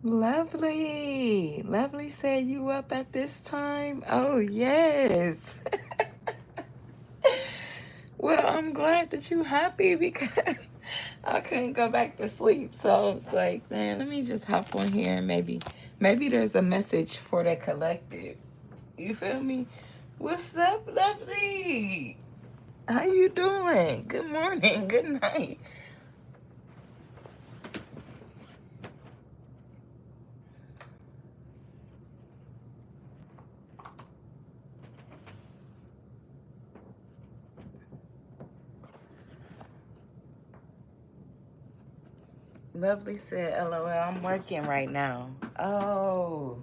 Lovely. Lovely said you up at this time. Oh, yes. Well, I'm glad that you happy because I couldn't go back to sleep. So I was like, man, let me just hop on here and maybe there's a message for the collective. You feel me? What's up, Lovely? How you doing? Good morning. Good night. Lovely said, LOL, I'm working right now. Oh,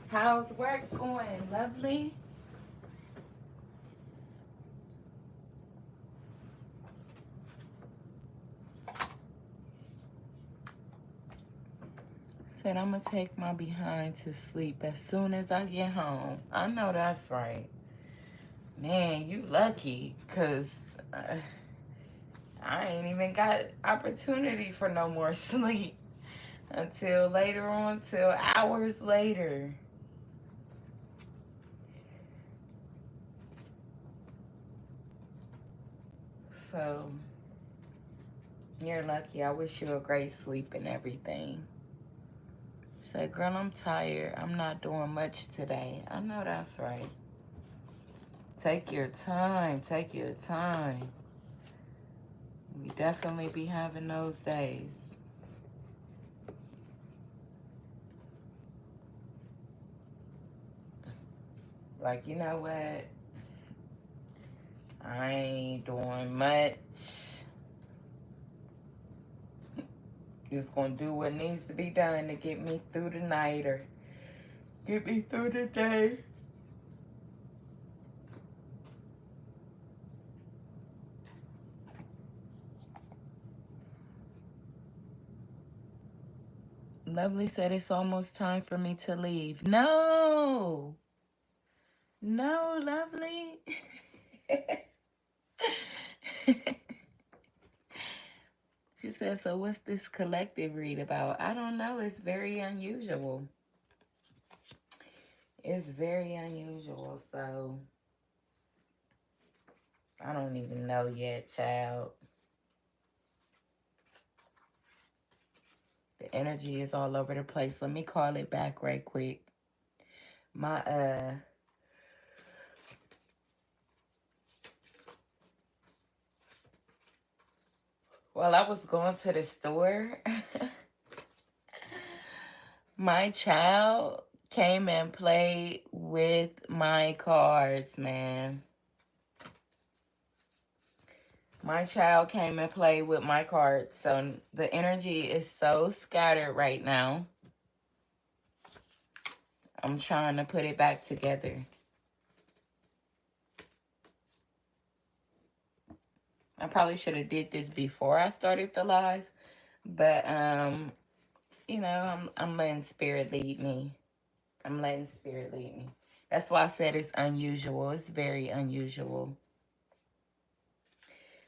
how's work going, Lovely? Said, I'm going to take my behind to sleep as soon as I get home. I know that's right. Man, you lucky, because I ain't even got opportunity for no more sleep until later on, till hours later. So, you're lucky. I wish you a great sleep and everything. Say, girl, I'm tired. I'm not doing much today. I know that's right. Take your time. Take your time. We definitely be having those days. Like, you know what? I ain't doing much. Just gonna do what needs to be done to get me through the night or get me through the day. Lovely said it's almost time for me to leave. No! No, Lovely. She said, so what's this collective read about? I don't know. It's very unusual. It's very unusual, so I don't even know yet, child. The energy is all over the place. Let me call it back right quick. My, While I was going to the store, my child came and played with my cards, man. My child came and played with my cards. So the energy is so scattered right now. I'm trying to put it back together. I probably should have did this before I started the live. But, you know, I'm letting spirit lead me. I'm letting spirit lead me. That's why I said it's unusual. It's very unusual.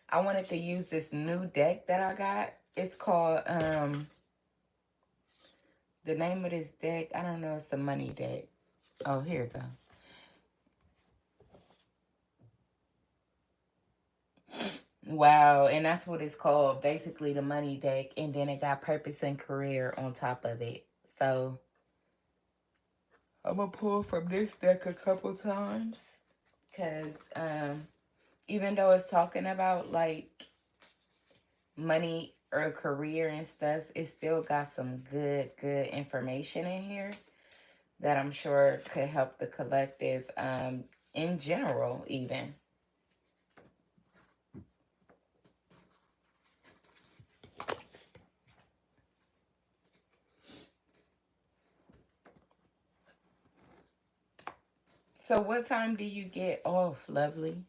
I wanted to use this new deck that I got. It's called, the name of this deck, I don't know, it's a money deck. Oh, here it go. Wow, and that's what it's called, basically the money deck, and then it got purpose and career on top of it. So I'm gonna pull from this deck a couple times because even though it's talking about like money or career and stuff, it still got some good information in here that I'm sure could help the collective in general even. So what time do you get off, Lovely?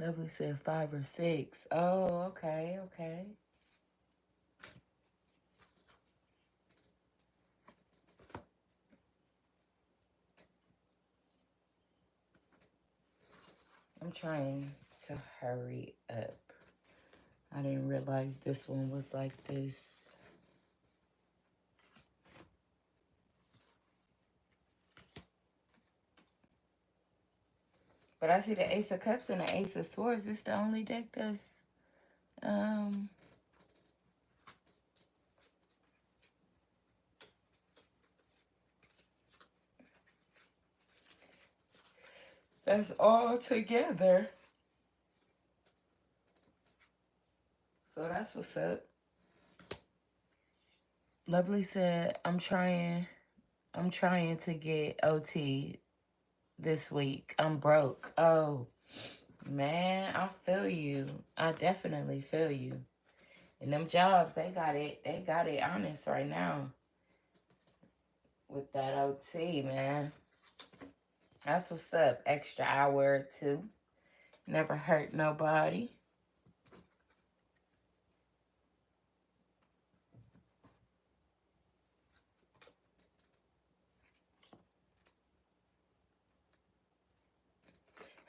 Lovely said 5 or 6. Oh, okay, okay. I'm trying to hurry up. I didn't realize this one was like this. But I see the Ace of Cups and the Ace of Swords. It's the only deck that's all together. So that's what's up. Lovely said, I'm trying to get OT this week. I'm broke. Oh, man, I feel you. I definitely feel you. And them jobs, they got it honest right now with that OT, man. That's what's up. Extra hour or two. Never hurt nobody.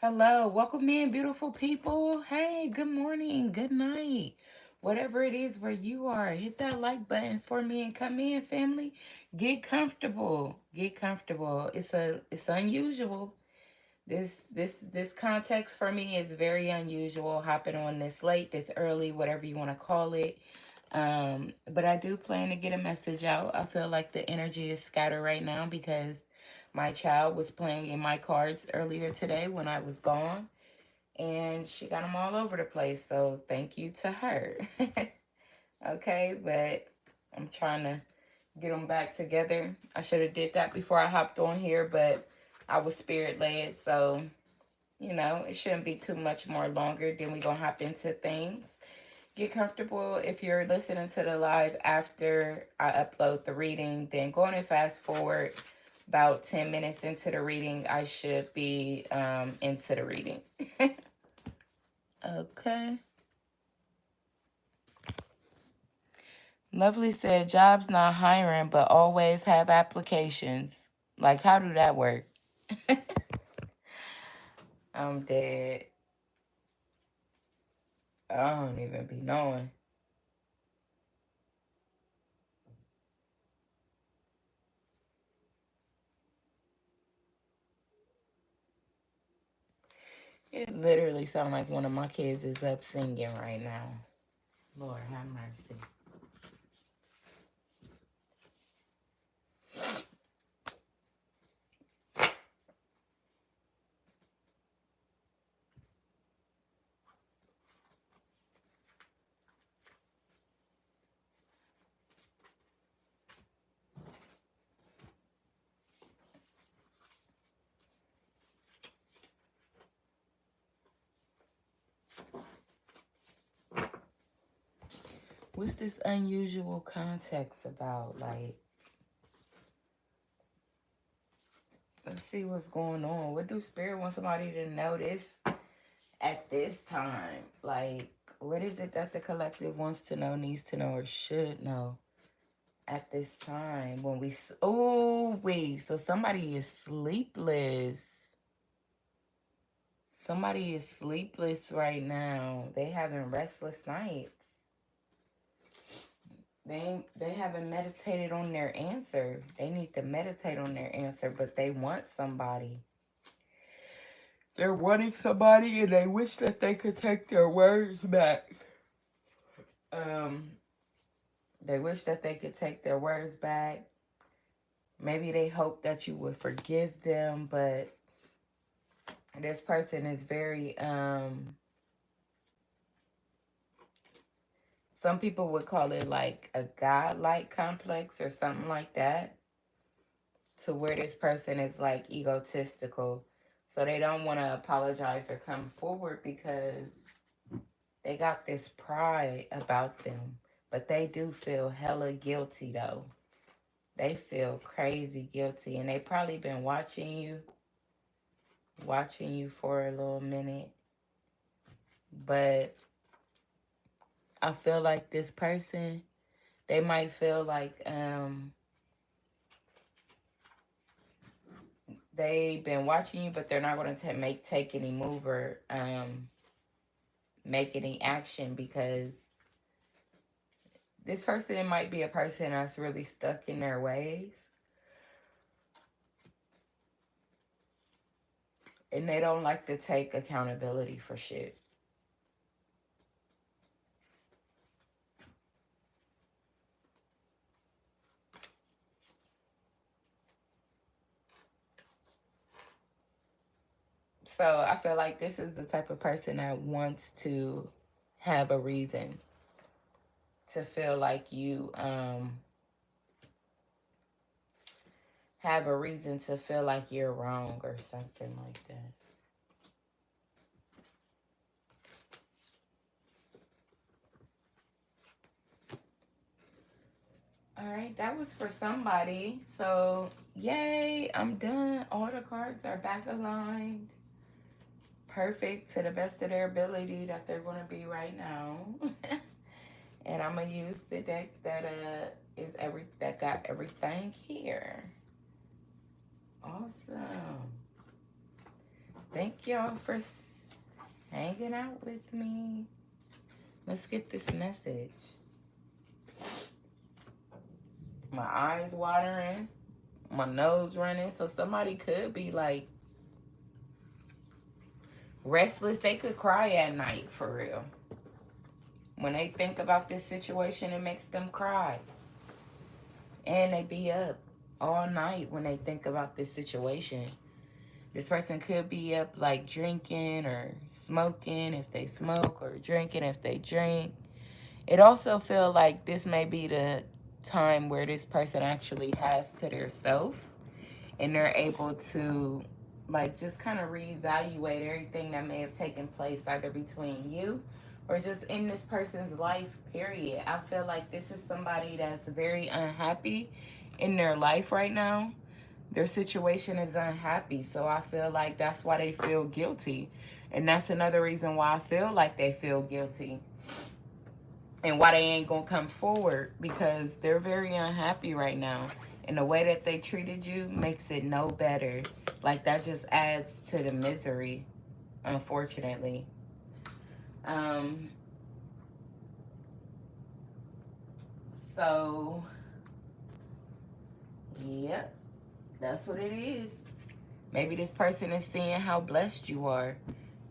Hello, welcome in, beautiful people. Hey, good morning, good night. Whatever it is where you are, hit that like button for me and come in, family. Get comfortable. Get comfortable. It's unusual. This context for me is very unusual. Hopping on this late, this early, whatever you want to call it. But I do plan to get a message out. I feel like the energy is scattered right now because my child was playing in my cards earlier today when I was gone, and she got them all over the place. So thank you to her. Okay, but I'm trying to get them back together. I should have did that before I hopped on here, but I was spirit led, so you know it shouldn't be too much more longer. Then we gonna hop into things. Get comfortable. If you're listening to the live after I upload the reading, then go on and fast forward about 10 minutes into the reading. I should be into the reading. Okay. Lovely said, jobs not hiring, but always have applications. Like, how do that work? I'm dead. I don't even be knowing. It literally sounds like one of my kids is up singing right now. Lord have mercy. What's this unusual context about? Like, let's see what's going on. What do Spirit want somebody to notice at this time? Like, what is it that the collective wants to know, needs to know, or should know at this time? When we, oh, wait, so somebody is sleepless. Somebody is sleepless right now. They having restless nights. They haven't meditated on their answer. They need to meditate on their answer, but they want somebody. They're wanting somebody and they wish that they could take their words back. They wish that they could take their words back. Maybe they hope that you would forgive them, but this person is very some people would call it like a godlike complex or something like that, to where this person is like egotistical. So they don't want to apologize or come forward because they got this pride about them. But they do feel hella guilty though. They feel crazy guilty. And they probably been watching you for a little minute. But I feel like this person, they might feel like they've been watching you, but they're not going to take any move or make any action, because this person might be a person that's really stuck in their ways, and they don't like to take accountability for shit. So I feel like this is the type of person that wants to have a reason to feel like you have a reason to feel like you're wrong or something like that. All right, that was for somebody. So, yay, I'm done. All the cards are back aligned. Perfect to the best of their ability that they're going to be right now. And I'm going to use the deck that that got everything here. Awesome. Thank y'all for hanging out with me. Let's get this message. My eyes watering, my nose running. So somebody could be like restless. They could cry at night, for real. When they think about this situation, it makes them cry. And they be up all night when they think about this situation. This person could be up like drinking or smoking if they smoke, or drinking if they drink. It also feels like this may be the time where this person actually has to their self, and they're able to like just kind of reevaluate everything that may have taken place either between you or just in this person's life, period. I feel like this is somebody that's very unhappy in their life right now. Their situation is unhappy, so I feel like that's why they feel guilty. And that's another reason why I feel like they feel guilty and why they ain't gonna come forward, because they're very unhappy right now. And the way that they treated you makes it no better. Like, that just adds to the misery, unfortunately. Um, so, yep, that's what it is. Maybe this person is seeing how blessed you are.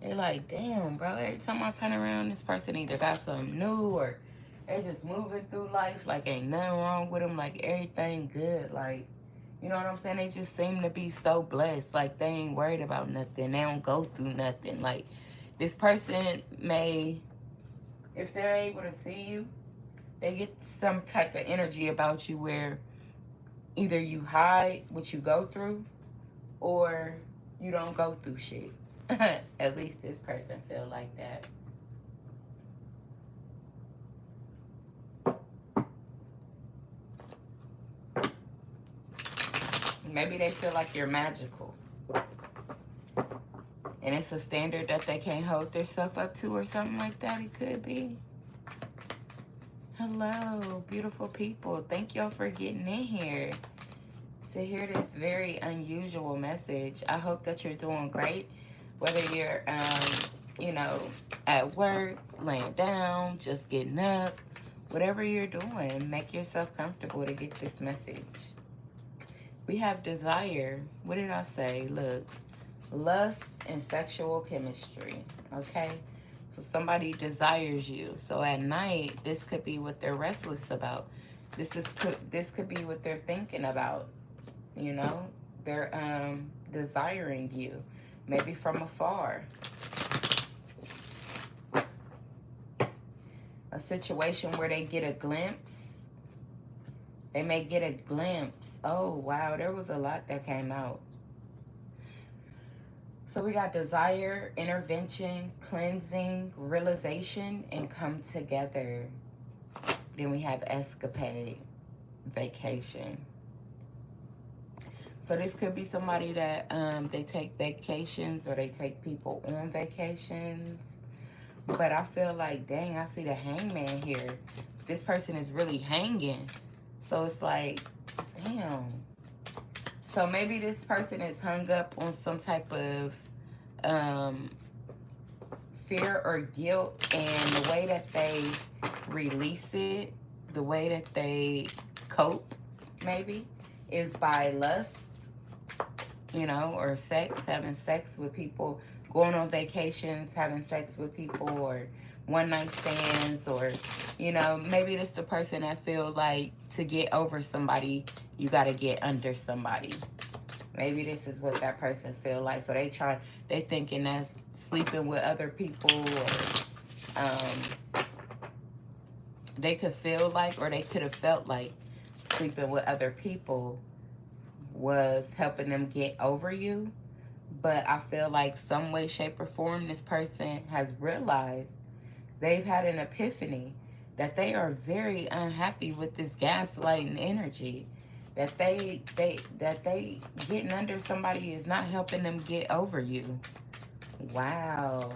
They're like, damn, bro, every time I turn around, this person either got something new or they just moving through life like ain't nothing wrong with them, like everything good. Like, you know what I'm saying? They just seem to be so blessed. Like, they ain't worried about nothing. They don't go through nothing. Like, this person may, if they're able to see you, they get some type of energy about you where either you hide what you go through or you don't go through shit. At least this person feel like that. Maybe they feel like you're magical. And it's a standard that they can't hold themselves up to or something like that. It could be. Hello, beautiful people. Thank y'all for getting in here to hear this very unusual message. I hope that you're doing great. Whether you're, you know, at work, laying down, just getting up, whatever you're doing, make yourself comfortable to get this message. We have desire. What did I say? Look, lust and sexual chemistry. Okay? So somebody desires you. So at night, this could be what they're restless about. This could be what they're thinking about. You know? They're desiring you. Maybe from afar. A situation where they get a glimpse. They may get a glimpse. Oh, wow. There was a lot that came out. So we got desire, intervention, cleansing, realization, and come together. Then we have escapade, vacation. So this could be somebody that they take vacations or they take people on vacations. But I feel like, dang, I see the hangman here. This person is really hanging. So it's like, damn. So maybe this person is hung up on some type of um, fear or guilt, and the way that they release it, the way that they cope, maybe, is by lust, you know, or sex, having sex with people, going on vacations, having sex with people, or one night stands, or, you know, maybe it's the person that feel like to get over somebody, you got to get under somebody. Maybe this is what that person feel like. So they thinking that sleeping with other people, or they could feel like, or they could have felt like sleeping with other people was helping them get over you. But I feel like some way, shape, or form, this person has realized, they've had an epiphany that they are very unhappy with this gaslighting energy. That they getting under somebody is not helping them get over you. Wow.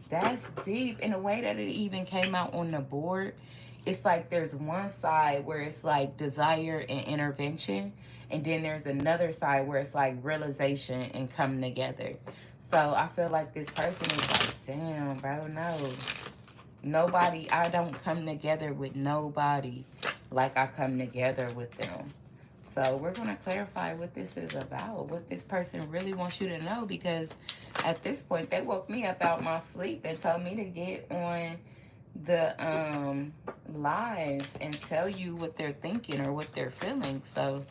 That's deep. In a way that it even came out on the board, it's like there's one side where it's like desire and intervention, and then there's another side where it's like realization and coming together. So I feel like this person is like, damn, bro, no. Nobody, I don't come together with nobody like I come together with them. So we're going to clarify what this is about, what this person really wants you to know, because at this point, they woke me up out my sleep and told me to get on the live and tell you what they're thinking or what they're feeling. So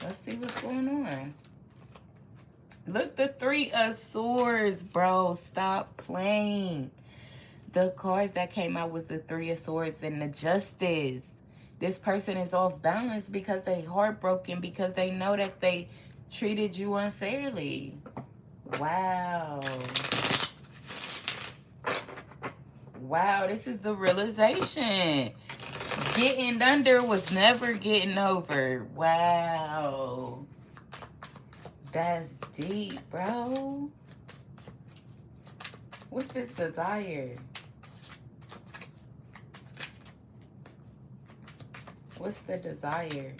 let's see what's going on. Look, the Three of Swords, bro. Stop playing. The cards that came out was the Three of Swords and the Justice. This person is off balance because they heartbroken, because they know that they treated you unfairly. Wow. Wow, this is the realization. Getting under was never getting over. Wow. That's deep, bro. What's this desire? What's the desire?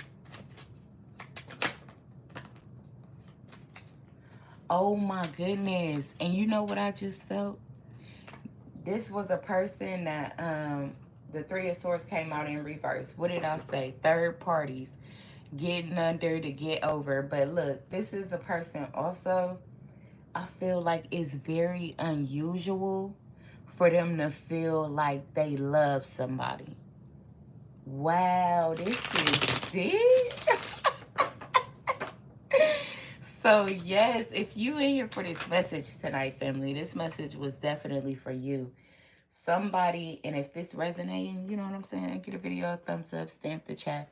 Oh my goodness. And you know what I just felt? This was a person that the Three of Swords came out in reverse. What did I say? Third parties getting under to get over. But look, this is a person also, I feel like it's very unusual for them to feel like they love somebody. Wow, this is deep. So yes, if you in here for this message tonight, family, this message was definitely for you. Somebody, and if this resonating, you know what I'm saying, give the video a thumbs up, stamp the chat.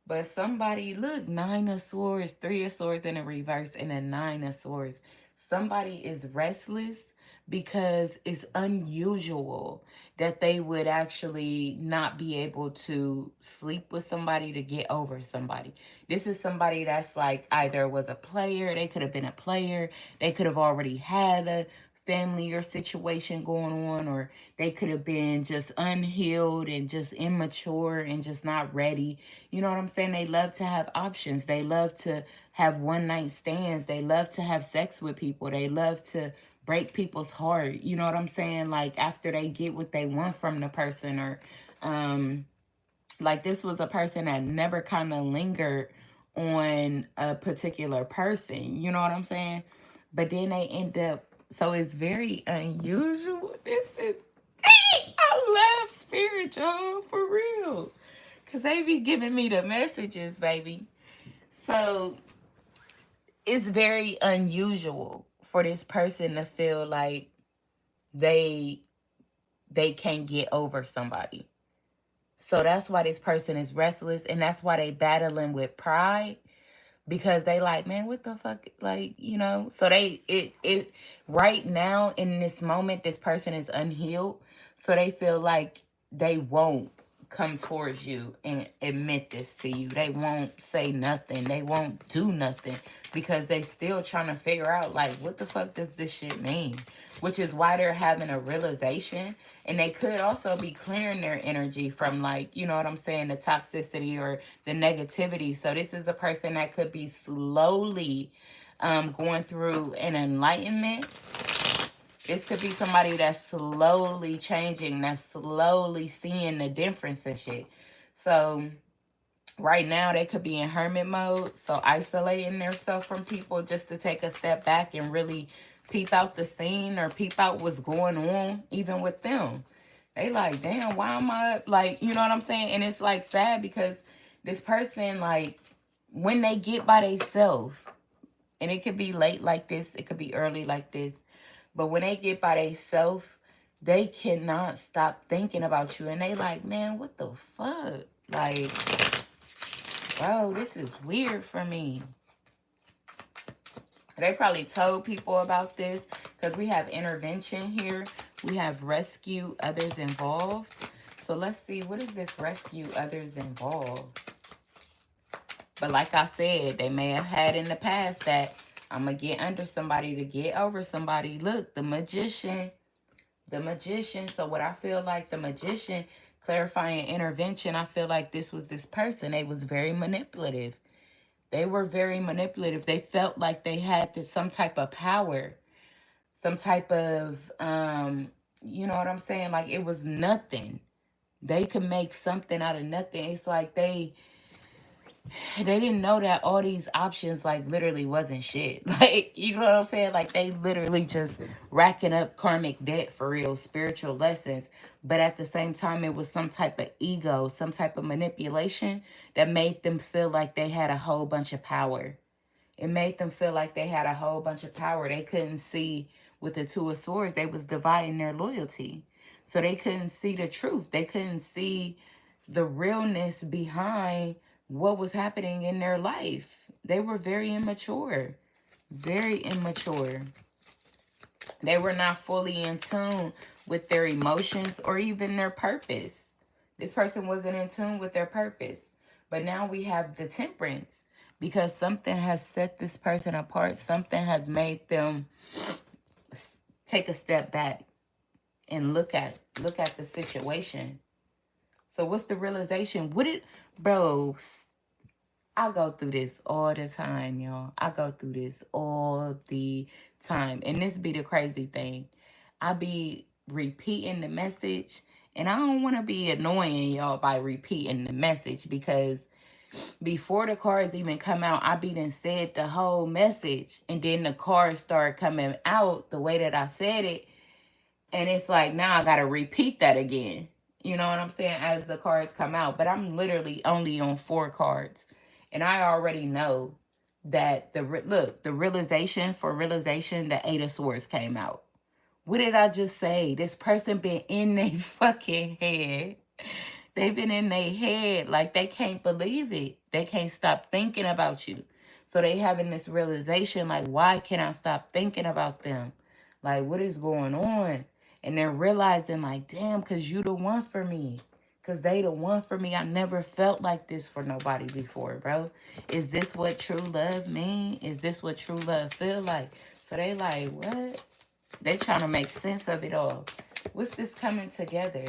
But somebody, look, Nine of Swords, Three of Swords in a reverse, and a Nine of Swords. Somebody is restless because it's unusual that they would actually not be able to sleep with somebody to get over somebody. This is somebody that's like either was a player, they could have been a player, they could have already had a family or situation going on, or they could have been just unhealed and just immature and just not ready. You know what I'm saying? They love to have options. They love to have one night stands. They love to have sex with people. They love to break people's heart. You know what I'm saying? Like after they get what they want from the person, or like this was a person that never kind of lingered on a particular person. You know what I'm saying? But then they end up, so it's very unusual. This is, dang, I love spirit, y'all, for real. Because they be giving me the messages, baby. So it's very unusual for this person to feel like they can't get over somebody. So that's why this person is restless, and that's why they battling with pride, because they like, man, what the fuck, like, you know. So it right now in this moment, this person is unhealed, so they feel like they won't come towards you and admit this to you. They won't say nothing. They won't do nothing because they still trying to figure out, like, what the fuck does this shit mean? Which is why they're having a realization. And they could also be clearing their energy from, like, you know what I'm saying, the toxicity or the negativity. So this is a person that could be slowly going through an enlightenment. This could be somebody that's slowly changing, that's slowly seeing the difference and shit. So right now they could be in hermit mode, so isolating themselves from people just to take a step back and really peep out the scene or peep out what's going on even with them. They like, damn, why am I, like, you know what I'm saying? And it's like sad because this person, like, when they get by themselves, and it could be late like this, it could be early like this, but when they get by themselves, they cannot stop thinking about you. And they like, man, what the fuck? Like, bro, this is weird for me. They probably told people about this because we have intervention here. We have rescue others involved. So let's see, what is this rescue others involved? But like I said, they may have had in the past that I'm going to get under somebody to get over somebody. Look, the magician. The magician. So what I feel like the magician, clarifying intervention, I feel like this was this person. They was very manipulative. They were very manipulative. They felt like they had this, some type of power. Some type of, you know what I'm saying? Like it was nothing. They could make something out of nothing. It's like they didn't know that all these options like literally wasn't shit. Like, you know what I'm saying? Like they literally just racking up karmic debt for real, spiritual lessons. But at the same time, it was some type of ego, some type of manipulation that made them feel like they had a whole bunch of power. It made them feel like they had a whole bunch of power. They couldn't see with the Two of Swords. They was dividing their loyalty. So they couldn't see the truth. They couldn't see the realness behind what was happening in their life. They were very immature. Very immature. They were not fully in tune with their emotions or even their purpose. This person wasn't in tune with their purpose. But now we have the Temperance. Because something has set this person apart. Something has made them take a step back and look at the situation. So what's the realization? Bro, I go through this all the time, y'all. I go through this all the time. And this be the crazy thing. I be repeating the message. And I don't want to be annoying y'all by repeating the message. Because before the cards even come out, I be done said the whole message. And then the cards start coming out the way that I said it. And it's like, now I got to repeat that again. You know what I'm saying? As the cards come out. But I'm literally only on 4 cards. And I already know that the realization, the 8 of Swords came out. What did I just say? This person been in their fucking head. They've been in their head. Like, they can't believe it. They can't stop thinking about you. So they having this realization, like, why can't I stop thinking about them? Like, what is going on? And they're realizing, like, damn, because you the one for me. Because they the one for me. I never felt like this for nobody before, bro. Is this what true love mean? Is this what true love feel like? So they like, what? They trying to make sense of it all. What's this coming together?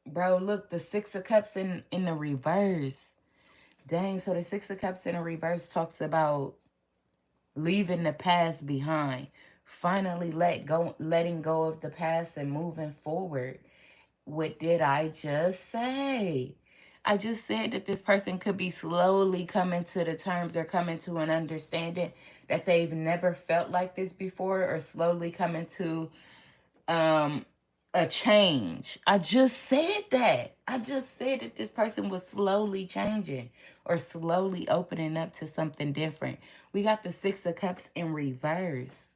Bro, look, the 6 of Cups in the reverse. Dang, so the 6 of Cups in the reverse talks about leaving the past behind. Finally letting go of the past and moving forward. What did I just say? I just said that this person could be slowly coming to the terms or coming to an understanding that they've never felt like this before, or slowly coming to a change. I just said that. I just said that this person was slowly changing or slowly opening up to something different. We got the 6 of Cups in reverse.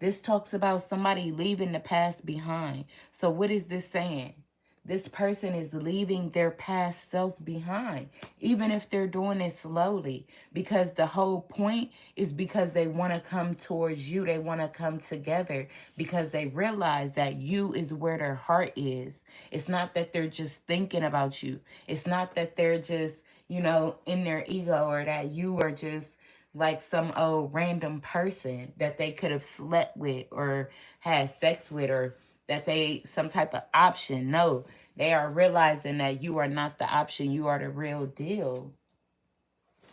This talks about somebody leaving the past behind. So what is this saying? This person is leaving their past self behind, even if they're doing it slowly, because the whole point is because they want to come towards you. They want to come together because they realize that you is where their heart is. It's not that they're just thinking about you. It's not that they're just, you know, in their ego, or that you are just like some old random person that they could have slept with or had sex with, or that they some type of option. No, they are realizing that you are not the option. You are the real deal.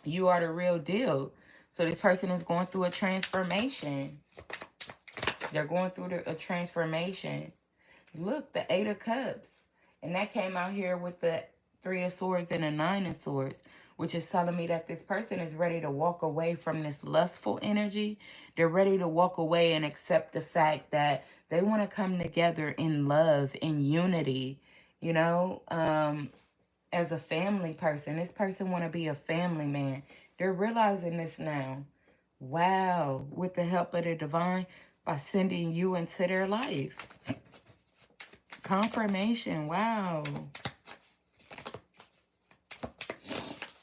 You are the real deal. So this person is going through a transformation. They're going through a transformation. Look, the Eight of Cups. And that came out here with the Three of Swords and the Nine of Swords, which is telling me that this person is ready to walk away from this lustful energy. They're ready to walk away and accept the fact that they want to come together in love, in unity, you know, as a family person. This person want to be a family man. They're realizing this now. Wow. With the help of the divine, by sending you into their life. Confirmation. Wow.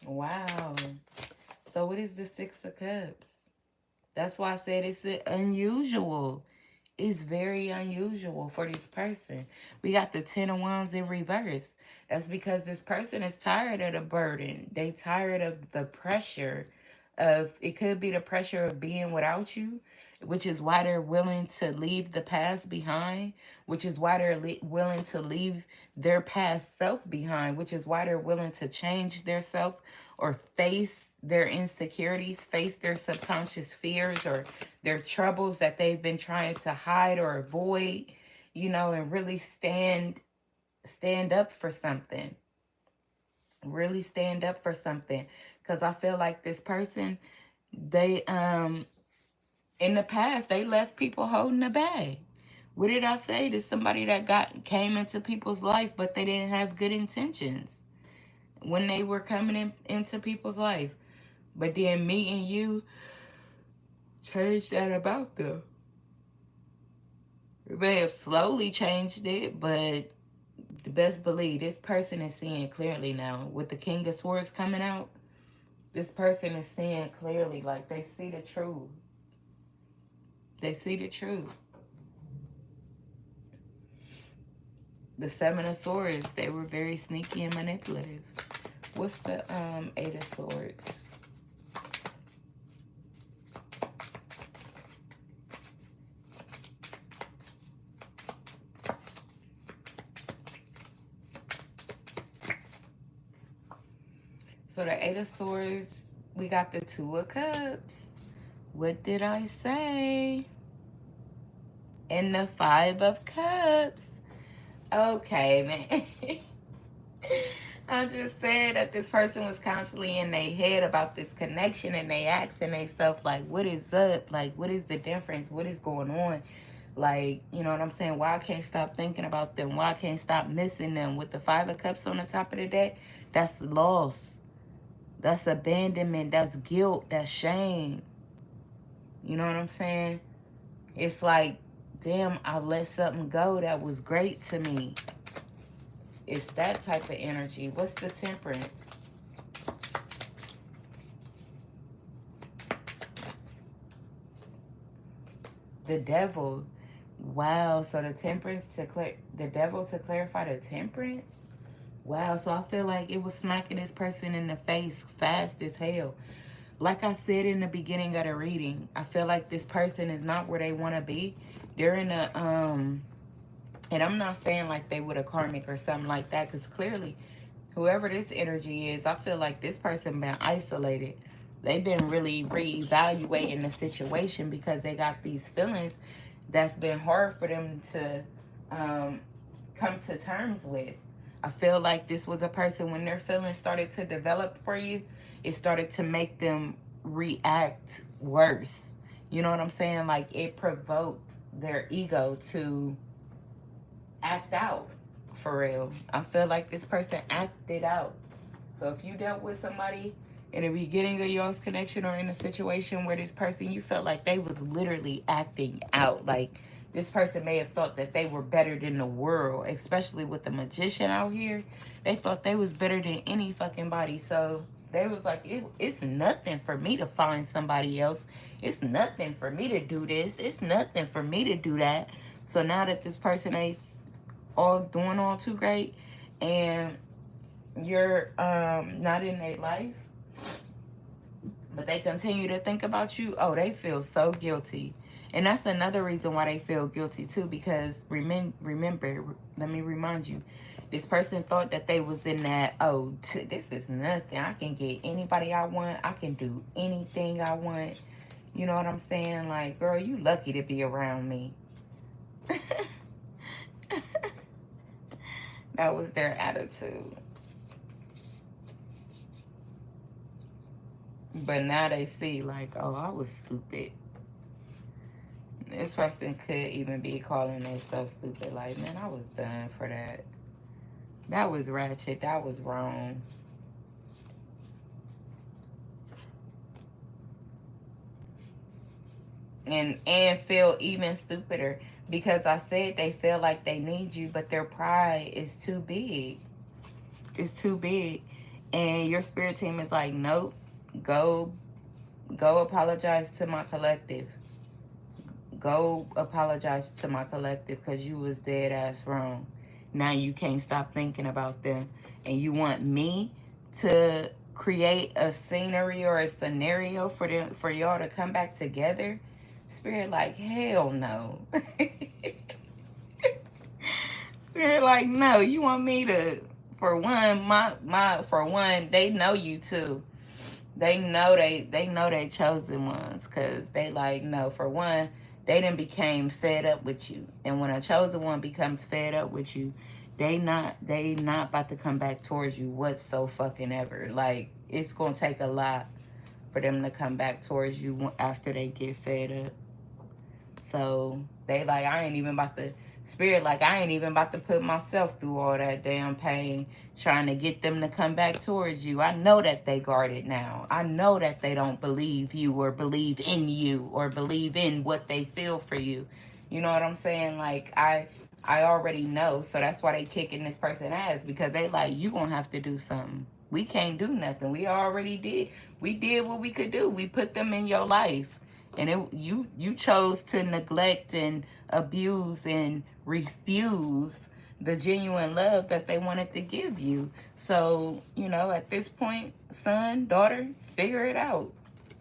Wow. So what is the Six of Cups? That's why I said it's unusual. It's very unusual for this person. We got the Ten of Wands in reverse. That's because this person is tired of the burden. They tired of the pressure of, it could be the pressure of being without you, which is why they're willing to leave the past behind, which is why they're willing to leave their past self behind, which is why they're willing to change their self or face their insecurities, face their subconscious fears or their troubles that they've been trying to hide or avoid, you know, and really stand up for something. Really stand up for something. Because I feel like this person, they, in the past, they left people holding the bag. What did I say? To somebody that came into people's life, but they didn't have good intentions when they were coming into people's life. But then me and you changed that about them. They have slowly changed it, but the best believe this person is seeing clearly now. With the King of Swords coming out, this person is seeing clearly, like they see the truth. They see the truth. The Seven of Swords, they were very sneaky and manipulative. What's the Eight of Swords? So the Eight of Swords, we got the Two of Cups. What did I say? And the Five of Cups. Okay, man. I just said that this person was constantly in their head about this connection, and they asking themselves, like, what is up? Like, what is the difference? What is going on? Like, you know what I'm saying? Why I can't stop thinking about them? Why I can't stop missing them? With the Five of Cups on the top of the deck, that's loss. That's abandonment. That's guilt. That's shame. You know what I'm saying? It's like, damn, I let something go that was great to me. It's that type of energy. What's the Temperance? The Devil. Wow. So the Temperance the Devil to clarify the Temperance? Wow. So I feel like it was smacking this person in the face fast as hell. Like I said in the beginning of the reading, I feel like this person is not where they want to be. They're in a, and I'm not saying like they with a karmic or something like that, because clearly, whoever this energy is, I feel like this person been isolated. They've been really reevaluating the situation because they got these feelings that's been hard for them to come to terms with. I feel like this was a person, when their feelings started to develop for you, it started to make them react worse. You know what I'm saying? Like, it provoked their ego to act out, for real. I feel like this person acted out. So if you dealt with somebody in the beginning of y'all's connection, or in a situation where this person, you felt like they was literally acting out, like This person may have thought that they were better than the world, especially with the magician out here. They thought they was better than any fucking body. So they was like, it's nothing for me to find somebody else. It's nothing for me to do this. It's nothing for me to do that. So now that this person ain't doing all too great, and you're not in their life, but they continue to think about you, oh, they feel so guilty. And that's another reason why they feel guilty too, because remember, let me remind you, this person thought that they was in that, oh, this is nothing. I can get anybody I want. I can do anything I want. You know what I'm saying? Like, girl, you lucky to be around me. That was their attitude. But now they see, like, oh, I was stupid. This person could even be calling themselves stupid. Like, man, I was done for that. That was ratchet. That was wrong. And feel even stupider. Because I said they feel like they need you, but their pride is too big. It's too big. And your spirit team is like, nope. Go apologize to my collective. Go apologize to my collective because you was dead ass wrong. Now you can't stop thinking about them. And you want me to create a scenery or a scenario for them, for y'all to come back together? Spirit like, hell no. Spirit like, no. You want me to, for one, they know you too. They know they chosen ones, because they like, no, for one, they done became fed up with you. And when a chosen one becomes fed up with you, they not about to come back towards you whatsoever. Like, it's gonna take a lot for them to come back towards you after they get fed up. So they like, I ain't even about to, spirit like, I ain't even about to put myself through all that damn pain trying to get them to come back towards you. I know that they guarded now. I know that they don't believe you or believe in you or believe in what they feel for you. You know what I'm saying? Like, I already know. So that's why they kicking this person ass, because they like, you gonna have to do something. We can't do nothing. We already did. We did what we could do. We put them in your life. And you chose to neglect and abuse and refuse the genuine love that they wanted to give you. So, you know, at this point, son, daughter, figure it out.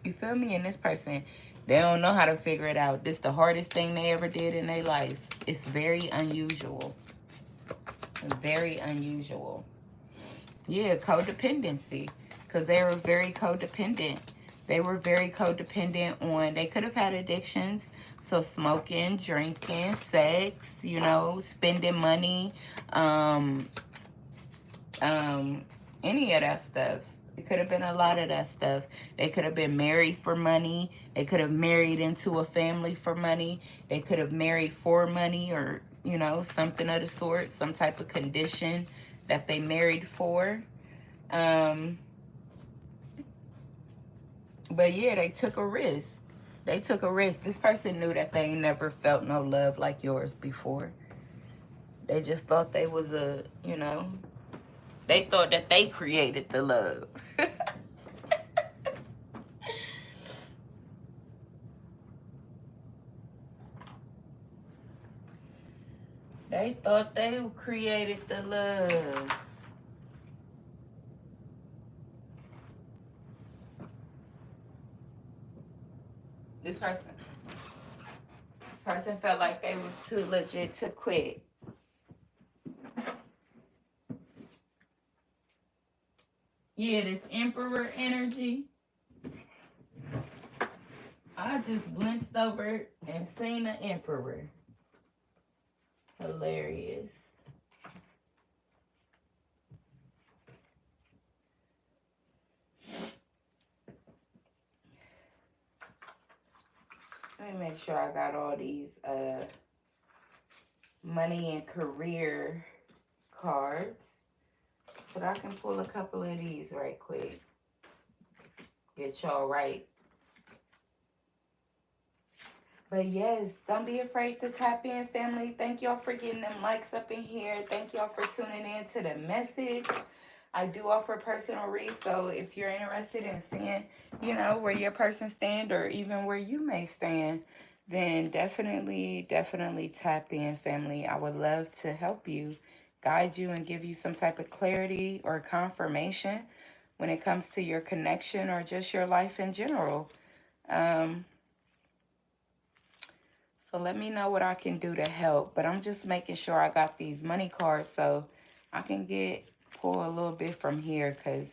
You feel me? And this person, they don't know how to figure it out. This is the hardest thing they ever did in their life. It's very unusual. Very unusual. Yeah, codependency. Because they were very codependent. They were very codependent on, they could have had addictions. So smoking, drinking, sex, you know, spending money, any of that stuff. It could have been a lot of that stuff. They could have been married for money. They could have married into a family for money. They could have married for money, or, you know, something of the sort, some type of condition that they married for. But yeah, they took a risk. They took a risk. This person knew that they never felt no love like yours before. They just thought they was a, you know, they thought that they created the love. They thought they created the love. This person felt like they was too legit to quit. Yeah, this Emperor energy. I just glimpsed over and seen the Emperor. Hilarious. Let me make sure I got all these money and career cards. But I can pull a couple of these right quick. Get y'all right. But yes, don't be afraid to tap in, family. Thank y'all for getting them likes up in here. Thank y'all for tuning in to the message. I do offer personal reads, so if you're interested in seeing, you know, where your person stand or even where you may stand, then definitely tap in, family. I would love to help you, guide you, and give you some type of clarity or confirmation when it comes to your connection or just your life in general. Um, So let me know what I can do to help. But I'm just making sure I got these money cards so I can pull a little bit from here, because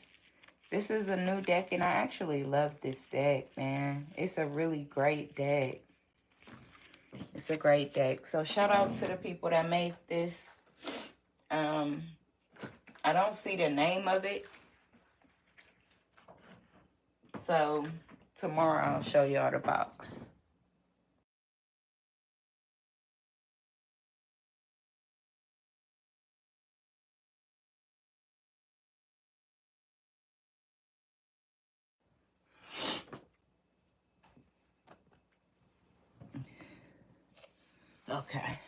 this is a new deck and I actually love this deck, man. It's a really great deck. It's a great deck. So shout out to the people that made this. Um, I don't see the name of it. So tomorrow I'll show y'all the box. Okay.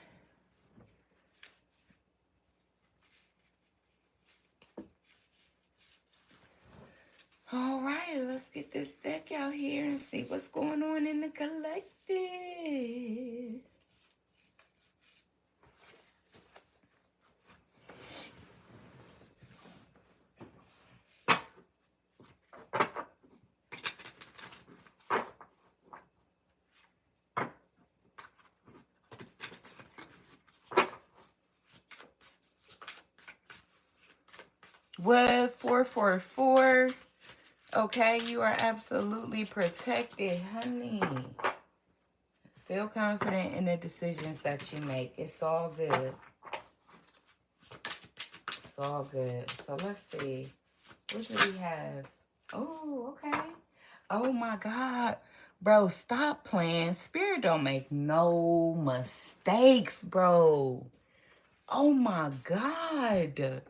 All right, let's get this deck out here and see what's going on in the collective. What? 444. Okay, you are absolutely protected, honey. Feel confident in the decisions that you make. It's all good. It's all good. So let's see. What do we have? Oh, okay. Oh my God. Bro, stop playing. Spirit don't make no mistakes, bro. Oh my God.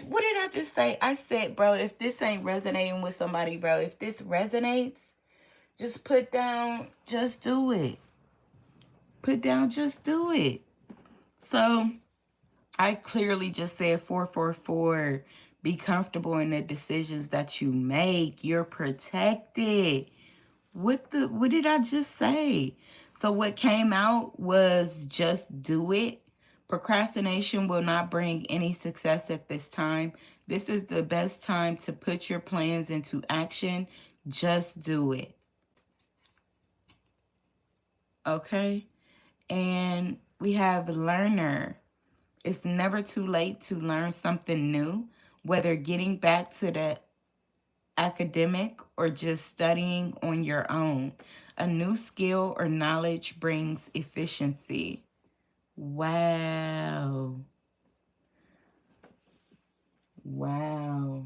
What did I just say? I said, bro, if this ain't resonating with somebody, bro, if this resonates, just put down, just do it. Put down, just do it. So I clearly just said 444. Be comfortable in the decisions that you make. You're protected. What did I just say? So what came out was just do it. Procrastination will not bring any success at this time. This is the best time to put your plans into action. Just do it. Okay? And we have learner. It's never too late to learn something new, whether getting back to the academic or just studying on your own. A new skill or knowledge brings efficiency. Wow. Wow.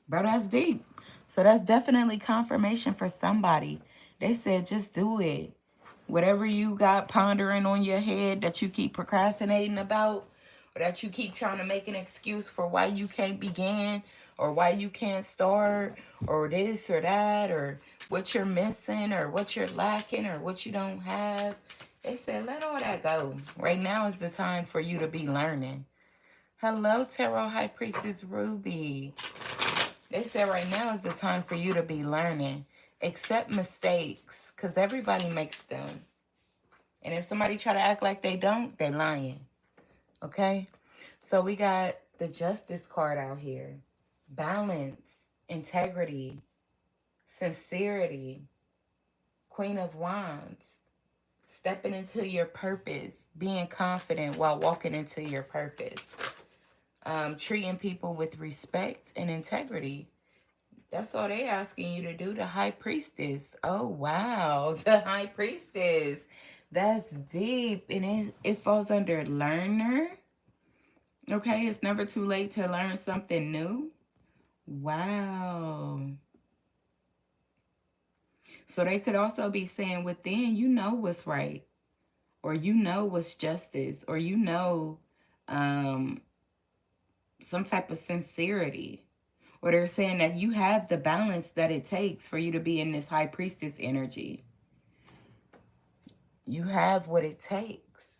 Bro, that's deep. So that's definitely confirmation for somebody. They said just do it. Whatever you got pondering on your head that you keep procrastinating about, or that you keep trying to make an excuse for why you can't begin, or why you can't start, or this or that, or what you're missing, or what you're lacking, or what you don't have. They said, let all that go. Right now is the time for you to be learning. Hello, Tarot High Priestess Ruby. They said right now is the time for you to be learning. Accept mistakes, because everybody makes them. And if somebody try to act like they don't, they lying. Okay? So we got the Justice card out here. Balance, integrity, sincerity, Queen of Wands. Stepping into your purpose. Being confident while walking into your purpose. Treating people with respect and integrity. That's all they asking you to do. The High Priestess. Oh, wow. The High Priestess. That's deep. And it falls under learner. Okay, it's never too late to learn something new. Wow. So they could also be saying within, you know what's right. Or you know what's justice. Or you know some type of sincerity. Or they're saying that you have the balance that it takes for you to be in this high priestess energy. You have what it takes.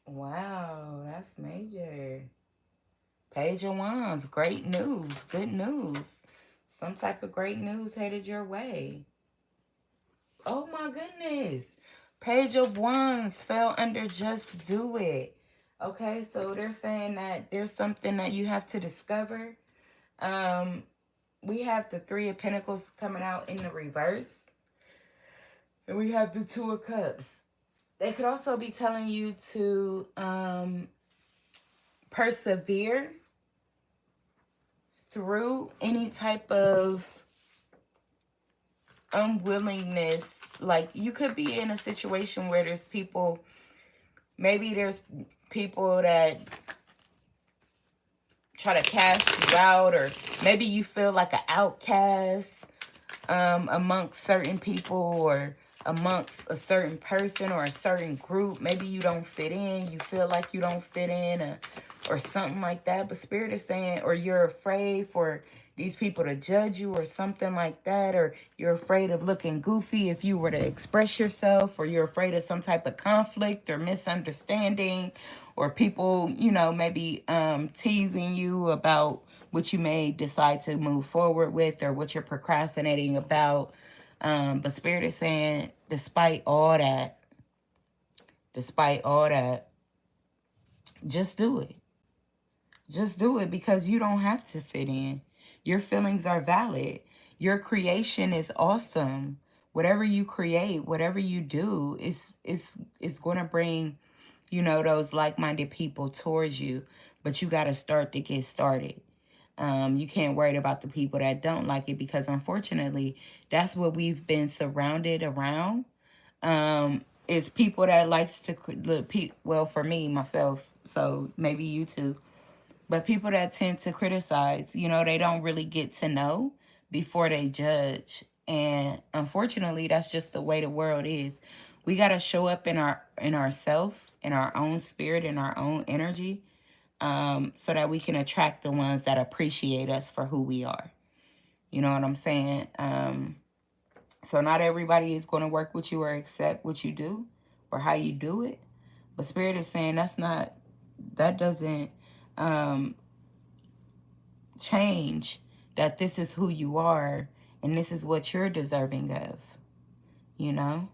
Wow, that's major. Page of Wands, great news, good news. Some type of great news headed your way. Oh my goodness. Page of Wands fell under just do it. Okay, so they're saying that there's something that you have to discover. We have the Three of Pentacles coming out in the reverse. And we have the Two of Cups. They could also be telling you to persevere through any type of unwillingness. Like, you could be in a situation where there's people, maybe there's people that try to cast you out, or maybe you feel like an outcast amongst certain people, or amongst a certain person or a certain group. Maybe you don't fit in. You feel like you don't fit in, or something like that. But Spirit is saying, or you're afraid for these people to judge you or something like that, or you're afraid of looking goofy if you were to express yourself, or you're afraid of some type of conflict or misunderstanding, or people, you know, maybe teasing you about what you may decide to move forward with, or what you're procrastinating about. But Spirit is saying, despite all that, just do it. Just do it, because you don't have to fit in. Your feelings are valid. Your creation is awesome. Whatever you create, whatever you do, is going to bring, you know, those like-minded people towards you. But you got to start to get started. You can't worry about the people that don't like it, because unfortunately, that's what we've been surrounded around. Is people that likes to, well, for me, myself, so maybe you too. But people that tend to criticize, you know, they don't really get to know before they judge. And unfortunately, that's just the way the world is. We got to show up in ourself, in our own spirit, in our own energy, so that we can attract the ones that appreciate us for who we are. You know what I'm saying? So not everybody is going to work with you or accept what you do or how you do it. But Spirit is saying that doesn't change that this is who you are and this is what you're deserving of, you know?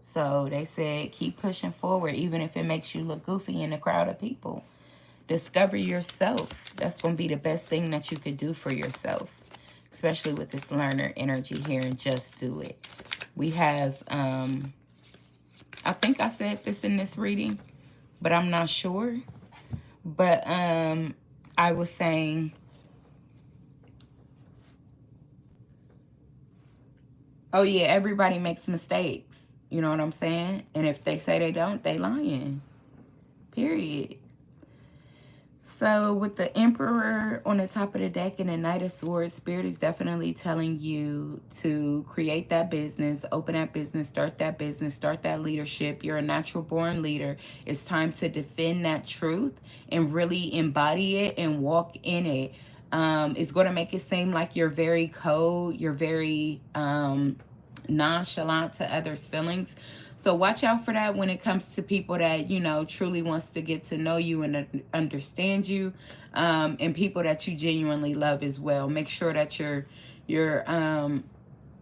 So they said, keep pushing forward, even if it makes you look goofy in a crowd of people. Discover yourself. That's going to be the best thing that you could do for yourself, especially with this learner energy here, and just do it. We have, I think I said this in this reading, but I'm not sure. But I was saying, oh yeah, everybody makes mistakes. You know what I'm saying? And if they say they don't, they lying. Period. So with the Emperor on the top of the deck and the Knight of Swords, Spirit is definitely telling you to create that business, open that business, start that leadership. You're a natural born leader. It's time to defend that truth and really embody it and walk in it. It's going to make it seem like you're very cold, you're very nonchalant to others' feelings. So watch out for that when it comes to people that, you know, truly wants to get to know you and understand you, and people that you genuinely love as well. Make sure that you're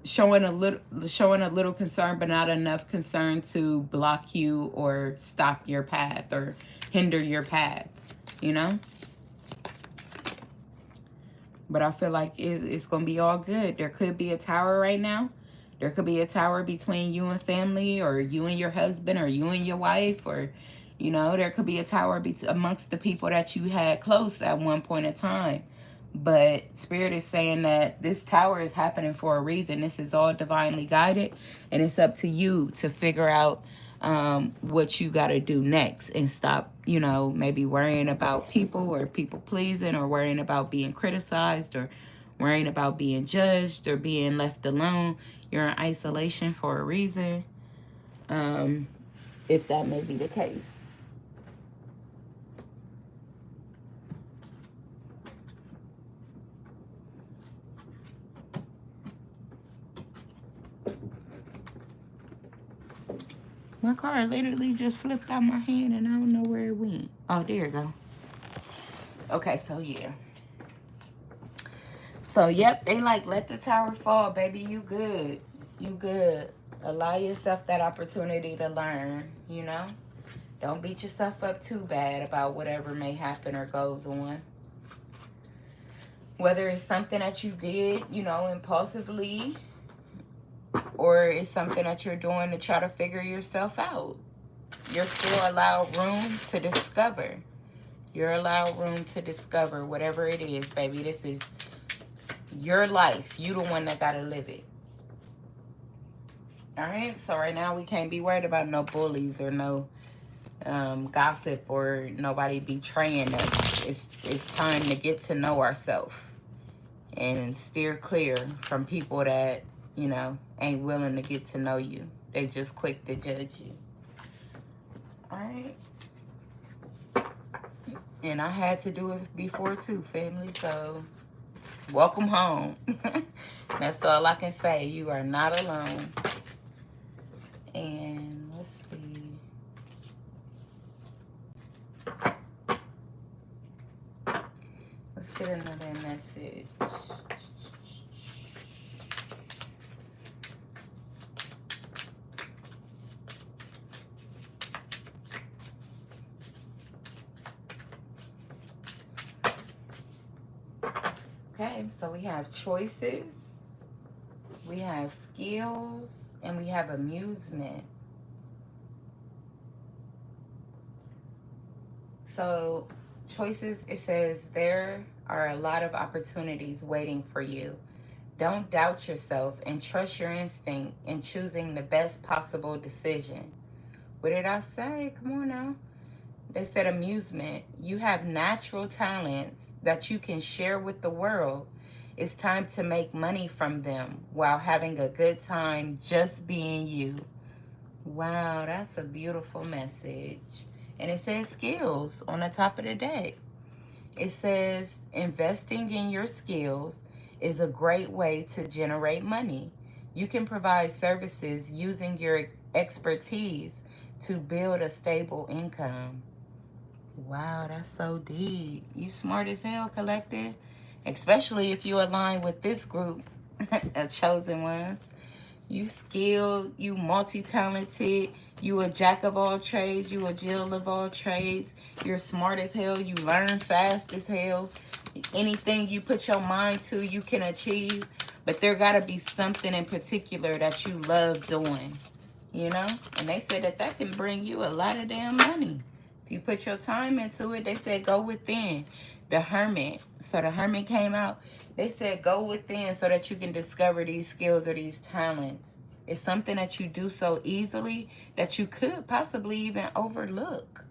showing a little concern, but not enough concern to block you or stop your path or hinder your path, you know? But I feel like it's going to be all good. There could be a tower right now. There could be a tower between you and family, or you and your husband, or you and your wife, or, you know, there could be a tower amongst the people that you had close at one point in time. But Spirit is saying that this tower is happening for a reason. This is all divinely guided, and it's up to you to figure out what you got to do next, and stop, you know, maybe worrying about people or people pleasing, or worrying about being criticized, or worrying about being judged, or being left alone. You're in isolation for a reason, if that may be the case. My card literally just flipped out my hand and I don't know where it went. Oh, there it go. Okay, so yeah. So, yep, they like, let the tower fall, baby. You good. You good. Allow yourself that opportunity to learn, you know? Don't beat yourself up too bad about whatever may happen or goes on. Whether it's something that you did, you know, impulsively, or it's something that you're doing to try to figure yourself out. You're still allowed room to discover. You're allowed room to discover whatever it is, baby. This is your life. You the one that gotta live it. All right, so right now we can't be worried about no bullies or no gossip or nobody betraying us. It's time to get to know ourselves and steer clear from people that, you know, ain't willing to get to know you. They just quick to judge you. All right. And I had to do it before too, family, so welcome home. That's all I can say. You are not alone. And let's see. Let's get another message. Okay, so we have choices, we have skills, and we have amusement. So choices, it says there are a lot of opportunities waiting for you. Don't doubt yourself and trust your instinct in choosing the best possible decision. What did I say? Come on now. They said amusement. You have natural talents that you can share with the world. It's time to make money from them while having a good time just being you. Wow, that's a beautiful message. And it says skills on the top of the deck. It says investing in your skills is a great way to generate money. You can provide services using your expertise to build a stable income. Wow, that's so deep. You smart as hell, collective. Especially if you align with this group of chosen ones. You skilled, you multi-talented, you a jack of all trades, you a Jill of all trades. You're smart as hell, you learn fast as hell. Anything you put your mind to, you can achieve. But there gotta be something in particular that you love doing, you know? And they said that that can bring you a lot of damn money. If you put your time into it, they said go within. The Hermit. So the Hermit came out. They said go within so that you can discover these skills or these talents. It's something that you do so easily that you could possibly even overlook.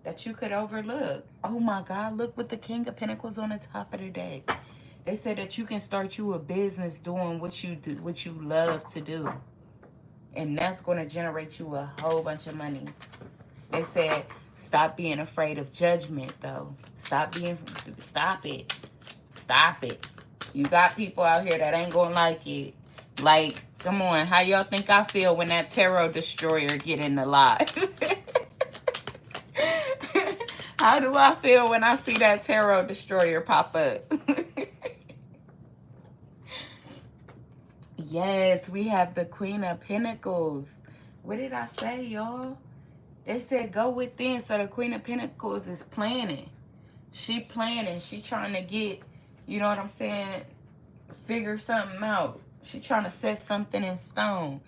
That you could overlook. Oh my God, look with the King of Pentacles on the top of the deck. They said that you can start you a business doing what you do, what you love to do. And that's going to generate you a whole bunch of money. They said, stop being afraid of judgment, though. Stop it. Stop it. You got people out here that ain't going to like it. Like, come on. How y'all think I feel when that tarot destroyer get in the live? How do I feel when I see that tarot destroyer pop up? Yes, we have the Queen of Pentacles. What did I say, y'all? They said go within. So the Queen of Pentacles is planning. She planning. She trying to get, you know what I'm saying, figure something out. She trying to set something in stone.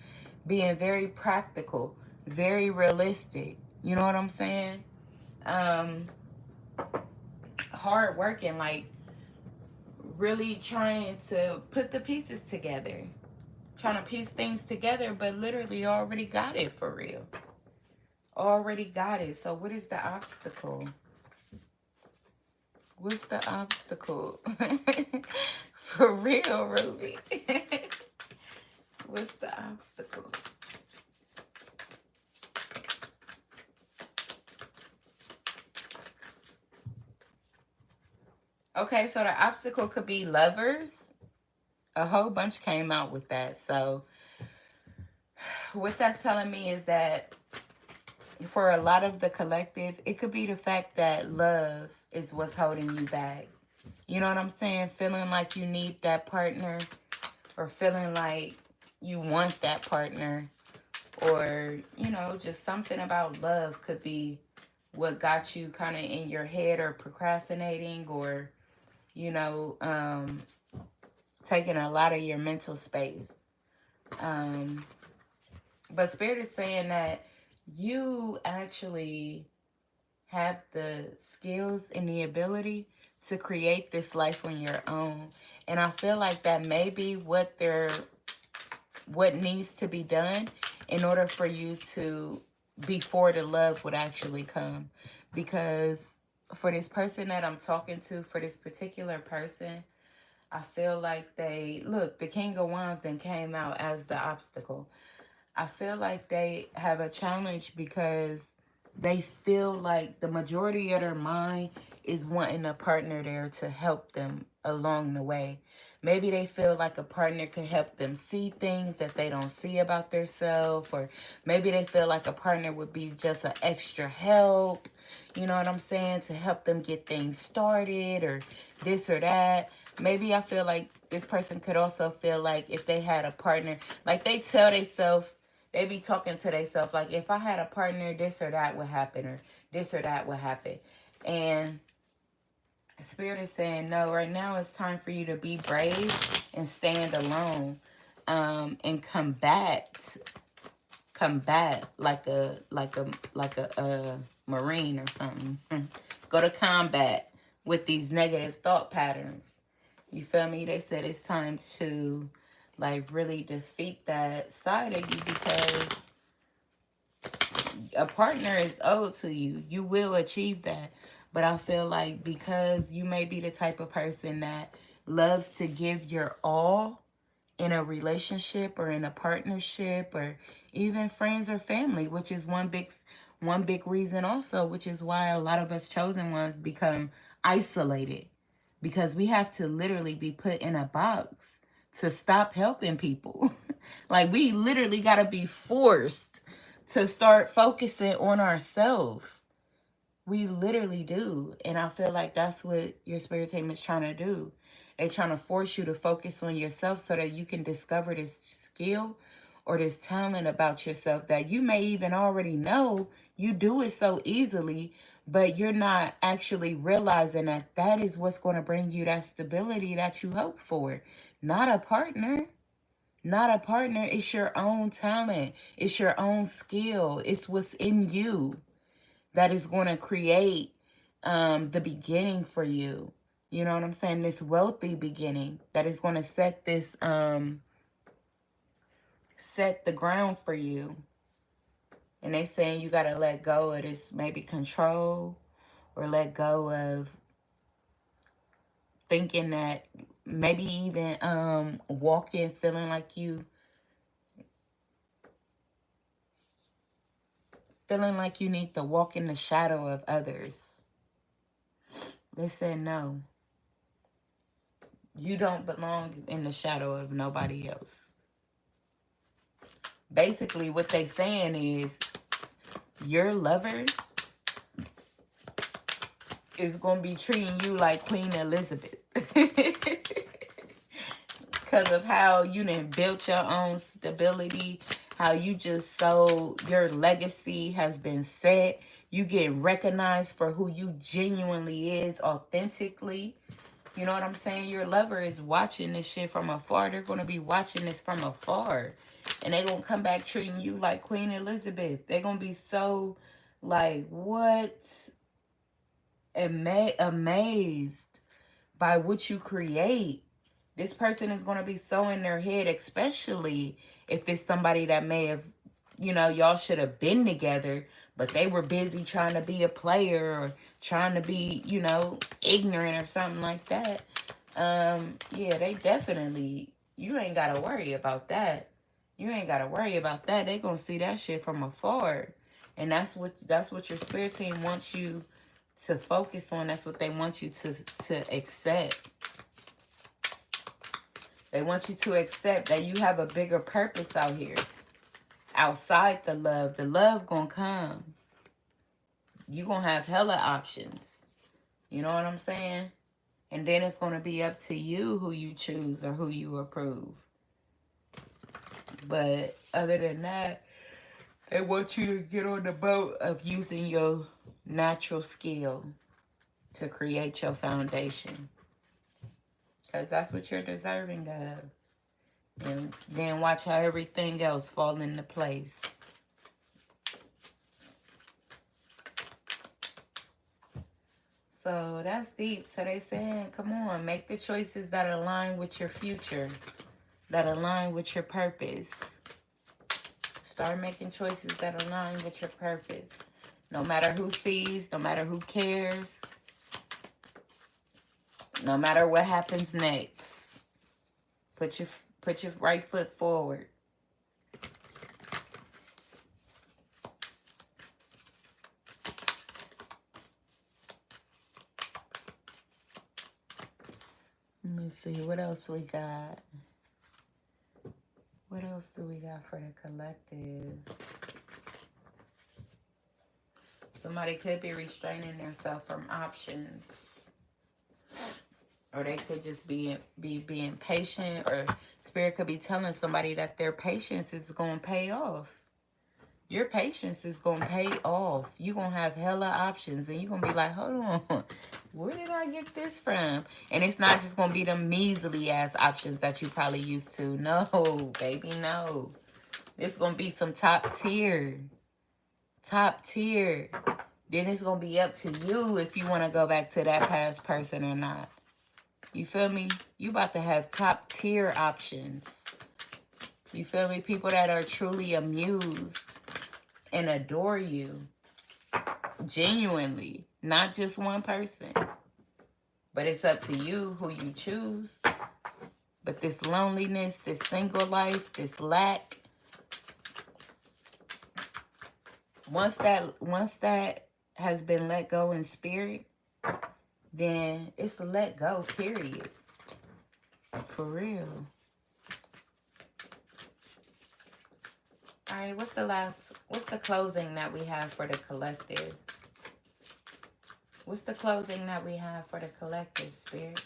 Being very practical. Very realistic. You know what I'm saying? Hard working. Like, really trying to put the pieces together. Trying to piece things together, but literally already got it for real. Already got it. So what is the obstacle? What's the obstacle? For real, Ruby. What's the obstacle? Okay, so the obstacle could be lovers. A whole bunch came out with that. So what that's telling me is that for a lot of the collective, it could be the fact that love is what's holding you back. You know what I'm saying? Feeling like you need that partner, or feeling like you want that partner, or, you know, just something about love could be what got you kind of in your head or procrastinating, or, you know, taking a lot of your mental space. But Spirit is saying that you actually have the skills and the ability to create this life on your own. And I feel like that may be what needs to be done in order for you to, before the love would actually come. Because for this person that I'm talking to, for this particular person, I feel like the King of Wands then came out as the obstacle. I feel like they have a challenge because they feel like the majority of their mind is wanting a partner there to help them along the way. Maybe they feel like a partner could help them see things that they don't see about themselves, or maybe they feel like a partner would be just an extra help, you know what I'm saying, to help them get things started, or this or that. Maybe I feel like this person could also feel like if they had a partner, like they tell themselves, they be talking to themselves like, if I had a partner, this or that would happen, or this or that would happen. And Spirit is saying, no, right now it's time for you to be brave and stand alone, and combat like a Marine or something. Go to combat with these negative thought patterns. You feel me? They said it's time to like really defeat that side of you, because a partner is owed to you. You will achieve that. But I feel like because you may be the type of person that loves to give your all in a relationship or in a partnership, or even friends or family, which is one big reason also, which is why a lot of us chosen ones become isolated, because we have to literally be put in a box to stop helping people. Like, we literally got to be forced to start focusing on ourselves. We literally do. And I feel like that's what your spirit team is trying to do. They're trying to force you to focus on yourself so that you can discover this skill or this talent about yourself that you may even already know. You do it so easily, but you're not actually realizing that that is what's going to bring you that stability that you hope for. Not a partner. Not a partner. It's your own talent. It's your own skill. It's what's in you that is going to create the beginning for you. You know what I'm saying? This wealthy beginning that is going to set this, set the ground for you. And they saying you got to let go of this maybe control, or let go of thinking that, maybe even walking, feeling like you need to walk in the shadow of others. They said no. You don't belong in the shadow of nobody else. Basically, what they saying is your lover is going to be treating you like Queen Elizabeth. Because of how you done built your own stability, how you just so your legacy has been set. You get recognized for who you genuinely is, authentically. You know what I'm saying? Your lover is watching this shit from afar. They're going to be watching this from afar. And they're going to come back treating you like Queen Elizabeth. They're going to be so, like, what? Amazed by what you create. This person is going to be so in their head, especially if it's somebody that may have, you know, y'all should have been together, but they were busy trying to be a player, or trying to be, you know, ignorant or something like that. Yeah, they definitely, you ain't got to worry about that. You ain't got to worry about that. They going to see that shit from afar. And that's what your spirit team wants you to focus on. That's what they want you to accept. They want you to accept that you have a bigger purpose out here. outside the love gonna come. You gonna have hella options. You know what I'm saying? And then it's gonna be up to you who you choose or who you approve. But other than that, they want you to get on the boat of using your natural skill to create your foundation. Because that's what you're deserving of. And then watch how everything else fall into place. So that's deep. So they saying, come on, make the choices that align with your future, that align with your purpose. Start making choices that align with your purpose. No matter who sees, no matter who cares, no matter what happens next. Put your right foot forward. Let me see, what else we got? What else do we got for the collective? Somebody could be restraining themselves from options. Or they could just be being patient. Or Spirit could be telling somebody that their patience is going to pay off. Your patience is going to pay off. You're going to have hella options. And you're going to be like, hold on. Where did I get this from? And it's not just going to be the measly ass options that you probably used to. No, baby, no. It's going to be some top tier. Top tier. Then it's going to be up to you if you want to go back to that past person or not. You feel me? You about to have top tier options. You feel me? People that are truly amused and adore you. Genuinely. Not just one person. But it's up to you who you choose. But this loneliness, this single life, this lack. Once that has been let go in spirit, then it's a let go, period. For real. All right, what's the closing that we have for the collective? What's the closing that we have for the collective, Spirit?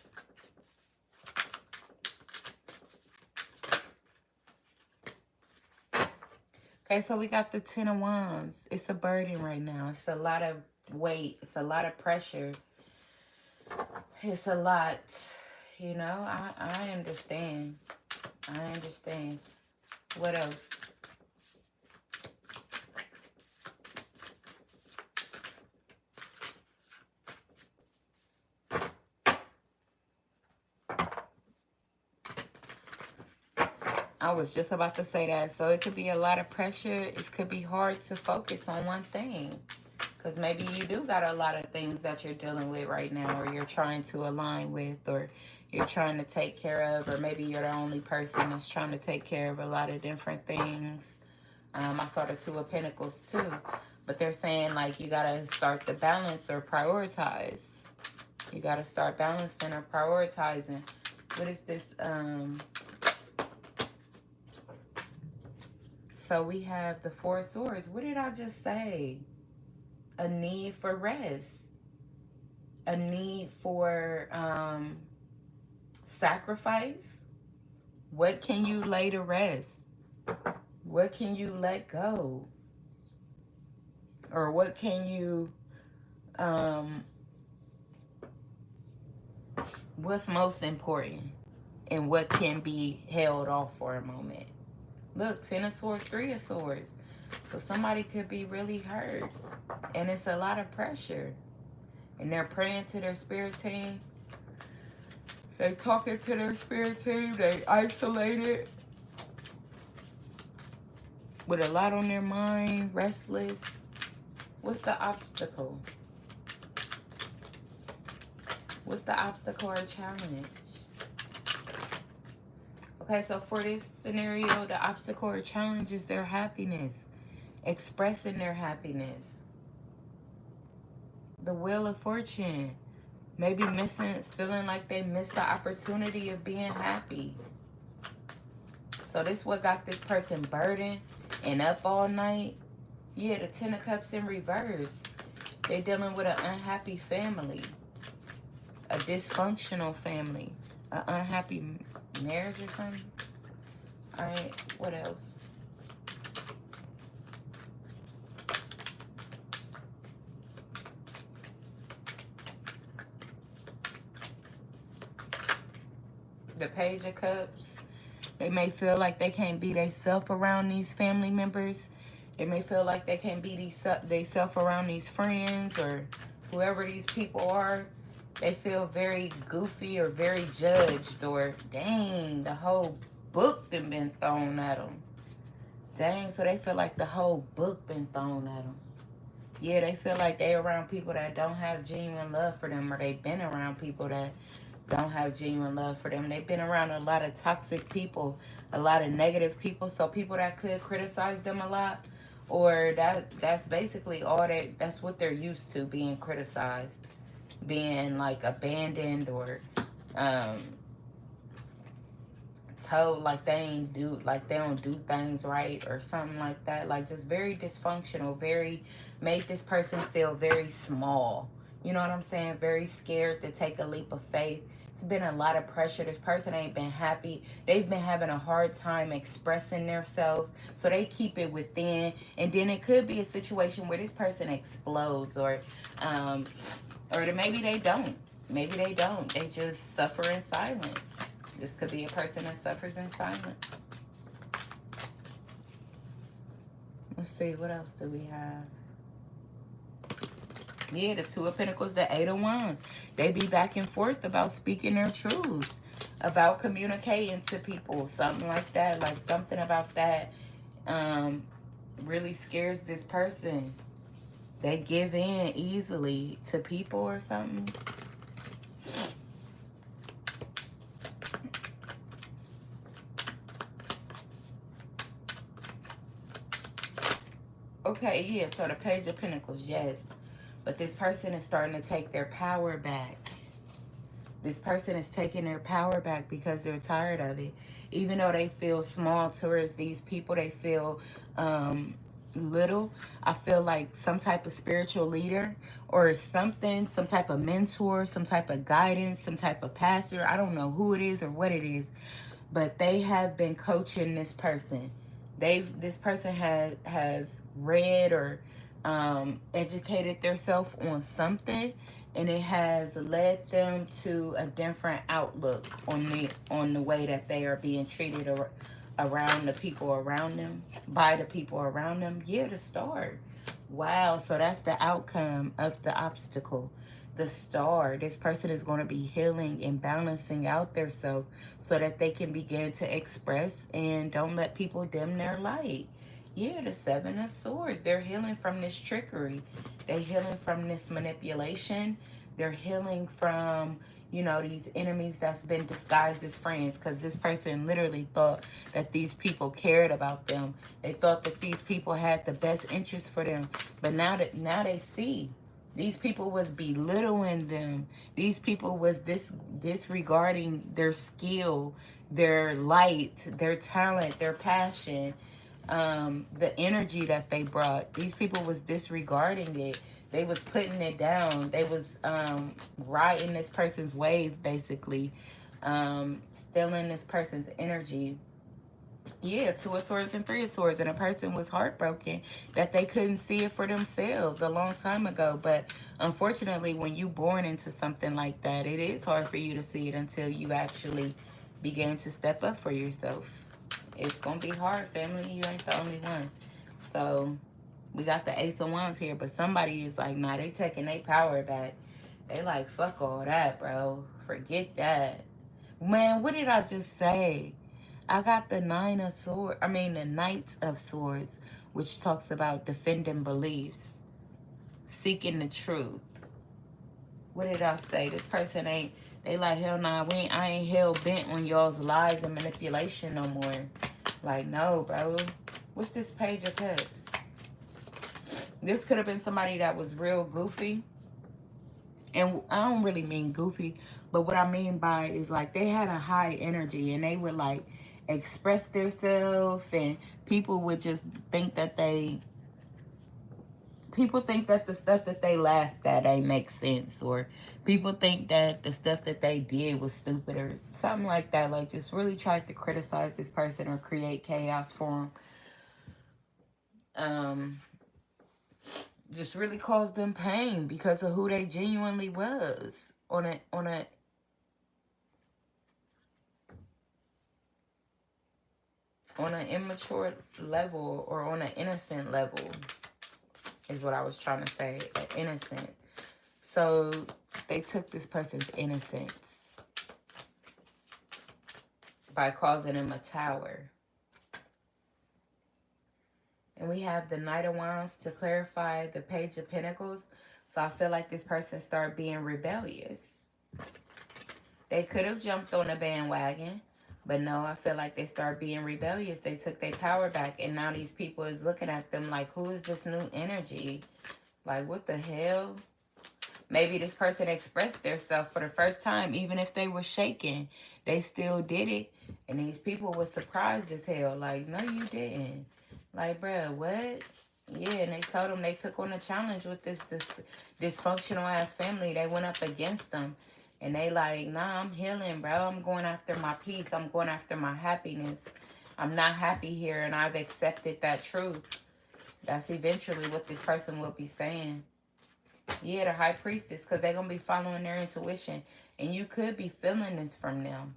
Okay, so we got the 10 of Wands. It's a burden right now. It's a lot of weight. It's a lot of pressure. It's a lot. You know, I understand. I understand. What else? I was just about to say that. So it could be a lot of pressure. It could be hard to focus on one thing. Because maybe you do got a lot of things that you're dealing with right now, or you're trying to align with, or you're trying to take care of, or maybe you're the only person that's trying to take care of a lot of different things. I saw the 2 of Pentacles too. But they're saying, like, you got to start to balance or prioritize. You got to start balancing or prioritizing. What is this? So we have the 4 of Swords. What did I just say? A need for rest. A need for sacrifice. What can you lay to rest? What can you let go? Or what can you... what's most important? And what can be held off for a moment? Look, 10 of Swords, 3 of Swords. So somebody could be really hurt. And it's a lot of pressure. And they're praying to their spirit team. They're talking to their spirit team. They isolated. With a lot on their mind. Restless. What's the obstacle? What's the obstacle or challenge? Okay, so for this scenario, the obstacle or challenge is their happiness. Expressing their happiness. The Wheel of Fortune. Maybe feeling like they missed the opportunity of being happy. So this is what got this person burdened and up all night. Yeah, the Ten of Cups in reverse. They dealing with an unhappy family, a dysfunctional family, an unhappy marriage or something. All right, what else? The Page of Cups. They may feel like they can't be themselves around these family members. They may feel like they can't be themselves around these friends or whoever these people are. They feel very goofy or very judged, or dang, the whole book done been thrown at them. Dang, so they feel like the whole book been thrown at them. Yeah, they feel like they around people that don't have genuine love for them, or they been around people that don't have genuine love for them. They've been around a lot of toxic people, a lot of negative people, so people that could criticize them a lot, or that's basically all that's what they're used to, being criticized, being like abandoned, or um told like they don't do things right or something like that. Like just very dysfunctional, very made this person feel very small. You know what I'm saying? Very scared to take a leap of faith. It's been a lot of pressure. This person ain't been happy. They've been having a hard time expressing themselves, so they keep it within. And then it could be a situation where this person explodes, um, or maybe they don't. Maybe they don't. They just suffer in silence. This could be a person that suffers in silence. Let's see, what else do we have? Yeah, the Two of Pentacles, the Eight of Wands. They be back and forth about speaking their truth, about communicating to people, something like that. Like something about that really scares this person. They give in easily to people or something. Okay, yeah, so the Page of Pentacles, yes. But this person is starting to take their power back. This person is taking their power back because they're tired of it. Even though they feel small towards these people, they feel little. I feel like some type of spiritual leader or something, some type of mentor, some type of guidance, some type of pastor. I don't know who it is or what it is, but they have been coaching this person. This person have read or educated themselves on something, and it has led them to a different outlook on the way that they are being treated around the people around them, by the people around them. Yeah, the Star. Wow, so that's the outcome of the obstacle. The Star. This person is going to be healing and balancing out their self so that they can begin to express and don't let people dim their light. Yeah, the Seven of Swords. They're healing from this trickery. They're healing from this manipulation. They're healing from, you know, these enemies that's been disguised as friends, because this person literally thought that these people cared about them. They thought that these people had the best interest for them. But now they see these people was belittling them. These people was disregarding their skill, their light, their talent, their passion, the energy that they brought. These people was disregarding it. They was putting it down. They was riding this person's wave, basically, stealing this person's energy. Yeah, Two of Swords and Three of Swords, and a person was heartbroken that they couldn't see it for themselves a long time ago. But unfortunately, when you born into something like that, it is hard for you to see it until you actually begin to step up for yourself. It's gonna be hard, family. You ain't the only one. So we got the Ace of Wands here, but somebody is like, nah, they taking their power back. They like, fuck all that, bro. Forget that. Man, what did I just say? I got the Nine of Swords. I mean, the Knight of Swords, which talks about defending beliefs, seeking the truth. What did I say? This person ain't. They like, hell nah. I ain't hell bent on y'all's lies and manipulation no more. Like, no, bro. What's this Page of Cups? This could have been somebody that was real goofy. And I don't really mean goofy, but what I mean by is like they had a high energy and they would like express themselves, and people would just think that people think that the stuff that they laughed at ain't make sense, or people think that the stuff that they did was stupid or something like that. Like, just really tried to criticize this person or create chaos for them. Just really caused them pain because of who they genuinely was on an immature level, or on an innocent level, is what I was trying to say. Innocent. So they took this person's innocence by causing him a tower. And we have the Knight of Wands to clarify the Page of Pentacles. So I feel like this person started being rebellious. They could have jumped on the bandwagon, but no, I feel like they started being rebellious. They took their power back, and now these people is looking at them like, who is this new energy? Like, what the hell? Maybe this person expressed themselves for the first time. Even if they were shaking, they still did it. And these people were surprised as hell. Like, no, you didn't. Like, bruh, what? Yeah, and they told them they took on a challenge with this dysfunctional-ass family. They went up against them. And they like, nah, I'm healing, bro. I'm going after my peace. I'm going after my happiness. I'm not happy here, and I've accepted that truth. That's eventually what this person will be saying. Yeah, the High Priestess, because they're going to be following their intuition. And you could be feeling this from them.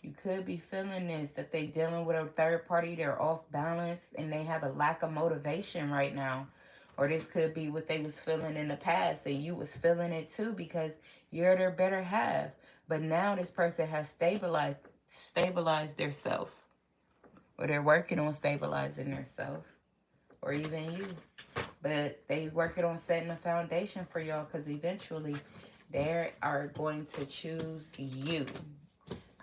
You could be feeling this, that they're dealing with a third party. They're off balance, and they have a lack of motivation right now. Or this could be what they was feeling in the past, and you was feeling it too, because you're their better half. But now this person has stabilized their self. Or they're working on stabilizing their self. Or even you. But they working on setting a foundation for y'all, because eventually they are going to choose you.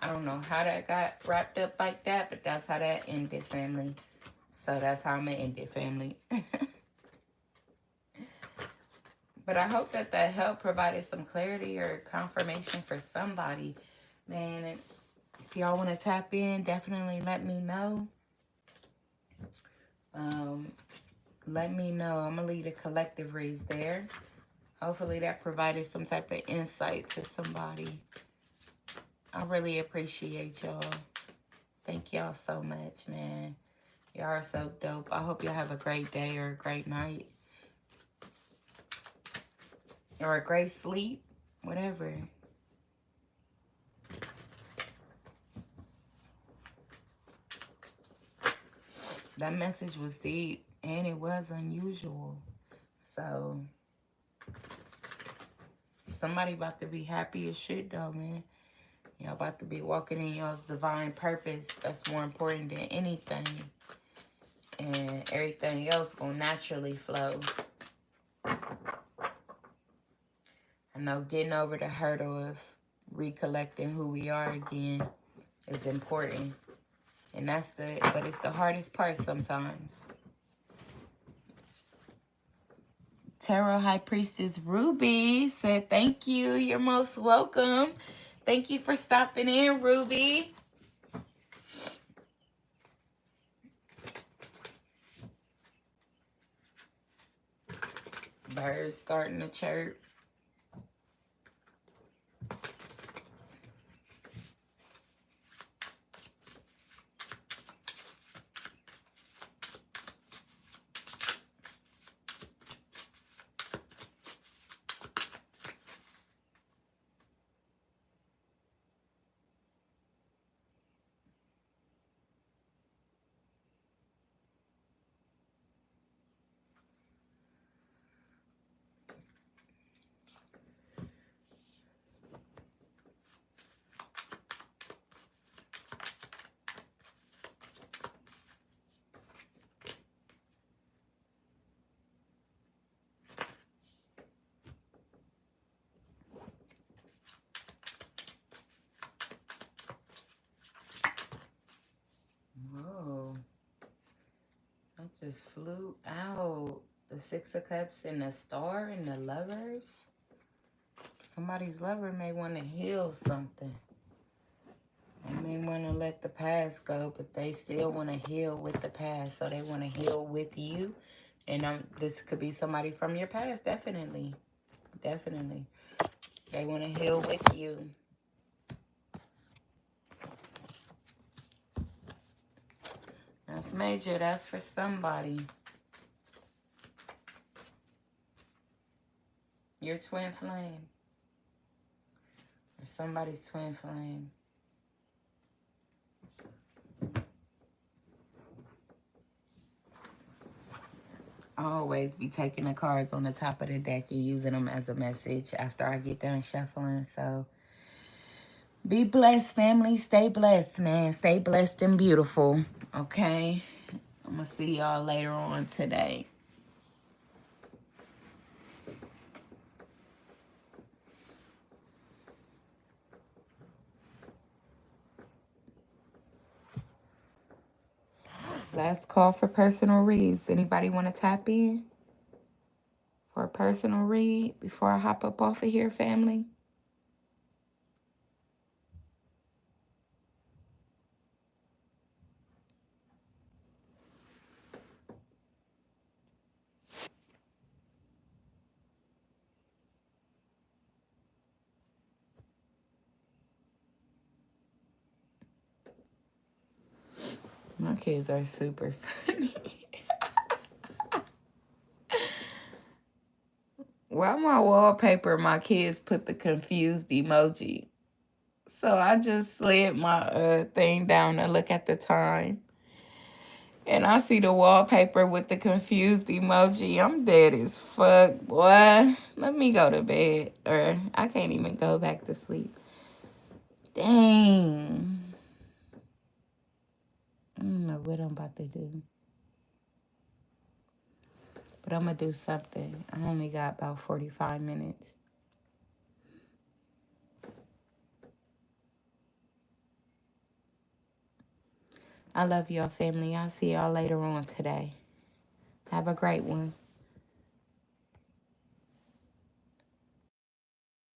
I don't know how that got wrapped up like that, but that's how that ended, family. So that's how I'm going to end it, family. But I hope that that help provided some clarity or confirmation for somebody. Man, if y'all want to tap in, definitely let me know. Let me know. I'm going to leave the collective reads there. Hopefully that provided some type of insight to somebody. I really appreciate y'all. Thank y'all so much, man. Y'all are so dope. I hope y'all have a great day or a great night. Or a great sleep. Whatever. That message was deep. And it was unusual. So, somebody about to be happy as shit, though, man. Y'all about to be walking in y'all's divine purpose. That's more important than anything. And everything else gonna naturally flow. I know getting over the hurdle of recollecting who we are again is important. And but it's the hardest part sometimes. Tarot High Priestess Ruby said, thank you. You're most welcome. Thank you for stopping in, Ruby. Birds starting to chirp. Whoa. That just flew out. The Six of Cups and the Star and the Lovers. Somebody's lover may want to heal something. They may want to let the past go, but they still want to heal with the past. So they want to heal with you. And this could be somebody from your past, definitely. Definitely. They want to heal with you. That's major. That's for somebody. Your twin flame. Or somebody's twin flame. I always be taking the cards on the top of the deck and using them as a message after I get done shuffling. So be blessed, family. Stay blessed, man. Stay blessed and beautiful. Okay? I'm going to see y'all later on today. Last call for personal reads. Anybody want to tap in for a personal read before I hop up off of here, family? My kids are super funny. Well, on my wallpaper, my kids put the confused emoji. So I just slid my thing down to look at the time. And I see the wallpaper with the confused emoji. I'm dead as fuck, boy. Let me go to bed. Or I can't even go back to sleep. Dang. I don't know what I'm about to do. But I'm going to do something. I only got about 45 minutes. I love y'all, family. I'll see y'all later on today. Have a great one.